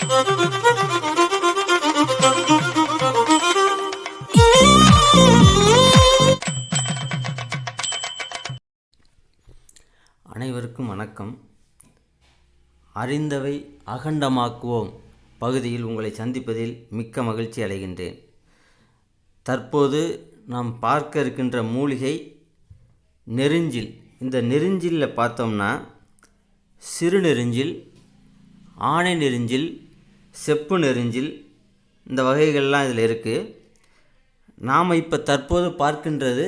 அனைவருக்கும் வணக்கம். அறிந்தவை அகண்டமாக்குவோம் பகுதியில் உங்களை சந்திப்பதில் மிக்க மகிழ்ச்சி அடைகின்றேன். தற்போது நாம் பார்க்க இருக்கின்ற மூலிகை நெருஞ்சில். இந்த நெருஞ்சிலில் பார்த்தோம்னா சிறுநெருஞ்சில், ஆணை நெருஞ்சில், செப்பு நெருஞ்சில், இந்த வகைகள்லாம் இதில் இருக்குது. நாம் இப்போ தற்போது பார்க்கின்றது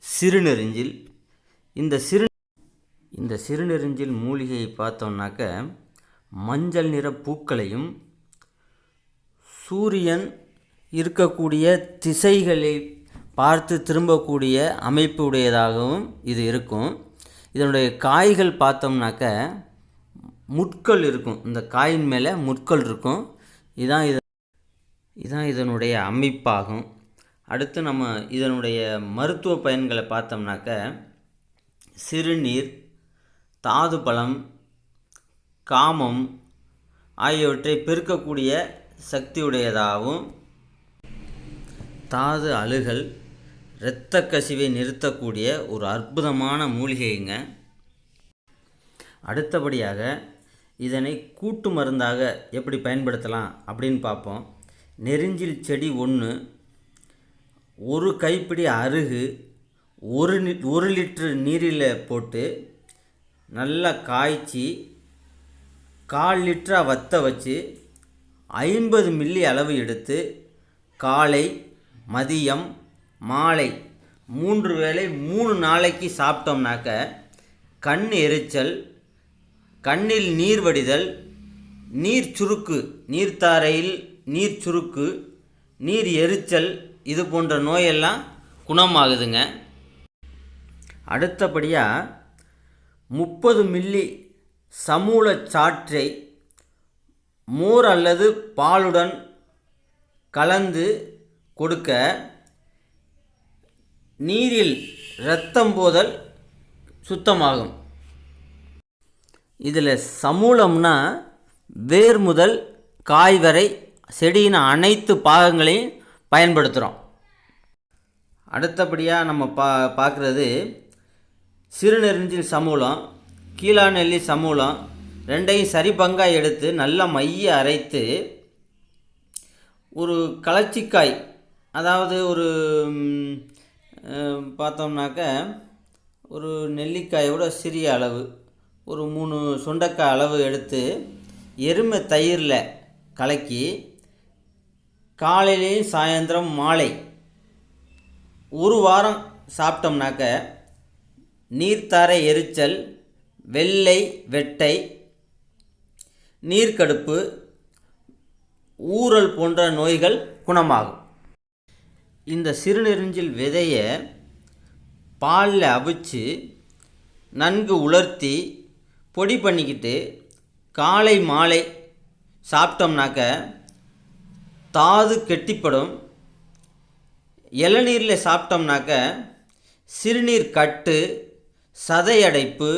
சிறுநெருஞ்சில். இந்த சிறுநெருஞ்சில் மூலிகையை பார்த்தோம்னாக்க மஞ்சள் நிற பூக்களையும் சூரியன் இருக்கக்கூடிய திசைகளை பார்த்து திரும்பக்கூடிய அமைப்பு உடையதாகவும் இது இருக்கும். இதனுடைய காய்கள் பார்த்தோம்னாக்க முட்கள் இருக்கும். இந்த காயின் மேலே முட்கள் இருக்கும். இதான் இதனுடைய அமைப்பாகும். அடுத்து நம்ம இதனுடைய மருத்துவ பயன்களை பார்த்தோம்னாக்க சிறுநீர், தாது பலம், காமம் ஆகியவற்றை பெருக்கக்கூடிய சக்தியுடையதாகவும், தாது அழுகல், இரத்த கசிவை நிறுத்தக்கூடிய ஒரு அற்புதமான மூலிகைங்க. அடுத்தபடியாக இதனை கூட்டு மருந்தாக எப்படி பயன்படுத்தலாம் அப்படின்னு பார்ப்போம். நெருஞ்சில் செடி 1, 1 கைப்பிடி அருகு 1 லிட்டர் நீரில் போட்டு நல்லா காய்ச்சி 1/4 லிட்டராக வற்ற வச்சு 50 மில்லி அளவு எடுத்து காலை, மதியம், மாலை 3 வேளை 3 நாளைக்கு சாப்பிட்டோம்னாக்க கண் எரிச்சல், கண்ணில் நீர் வடிதல், நீர் சுருக்கு, நீர்த்தாரையில் நீர் சுருக்கு, நீர் எரிச்சல், இது போன்ற நோயெல்லாம் குணமாகுதுங்க. அடுத்தபடியாக 30 மில்லி சமூலச் சாற்றை மோர் அல்லது பாலுடன் கலந்து கொடுக்க நீரில் இரத்தம் போதல் சுத்தமாகும். இதில் சமூலம்னா வேர் முதல் காய் வரை செடியின் அனைத்து பாகங்களையும் பயன்படுத்துகிறோம். அடுத்தபடியாக நம்ம பார்க்குறது சிறுநெருஞ்சில் சமூலம், கீழாநெல்லி சமூலம் 2ஐயும் சரி பங்காக எடுத்து நல்லா மைய அரைத்து ஒரு கலச்சிக்காய், அதாவது ஒரு பார்த்தோம்னாக்க ஒரு நெல்லிக்காயோட சிறிய அளவு, ஒரு 3 சுண்டைக்காய் அளவு எடுத்து எருமை தயிரில் கலக்கி காலையிலேயும் சாயந்தரம் மாலை 1 வாரம் சாப்பிட்டோம்னாக்க நீர்த்தாரை எரிச்சல், வெள்ளை வெட்டை, நீர்க்கடுப்பு, ஊறல் போன்ற நோய்கள் குணமாகும். இந்த சிறுநெருஞ்சில் விதையை பாலில் அவிச்சு நன்கு உலர்த்தி பொடி பண்ணிக்கிட்டு காலை மாலை சாப்பிட்டோம்னாக்க தாது கெட்டிப்படும். இளநீரில் சாப்பிட்டோம்னாக்க சிறுநீர் கட்டு, சதையடைப்பு,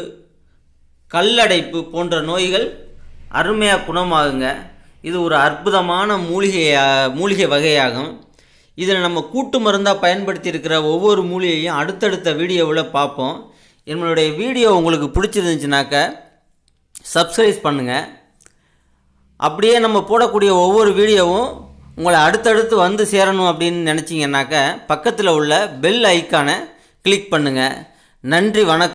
கல்லடைப்பு போன்ற நோய்கள் அருமையாக குணமாகுங்க. இது ஒரு அற்புதமான மூலிகை வகையாகும். இதில் நம்ம கூட்டு மருந்தாக பயன்படுத்தி இருக்கிற ஒவ்வொரு மூலிகையும் அடுத்தடுத்த வீடியோவில் பார்ப்போம். என்னுடைய வீடியோ உங்களுக்கு பிடிச்சிருந்துச்சுனாக்க சப்ஸ்கிரைப் பண்ணுங்கள். அப்படியே நம்ம போடக்கூடிய ஒவ்வொரு வீடியோவும் உங்களை அடுத்தடுத்து வந்து சேரணும் அப்படின்னு நினச்சிங்கன்னாக்க பக்கத்தில் உள்ள பெல் ஐக்கானை கிளிக் பண்ணுங்கள். நன்றி, வணக்கம்.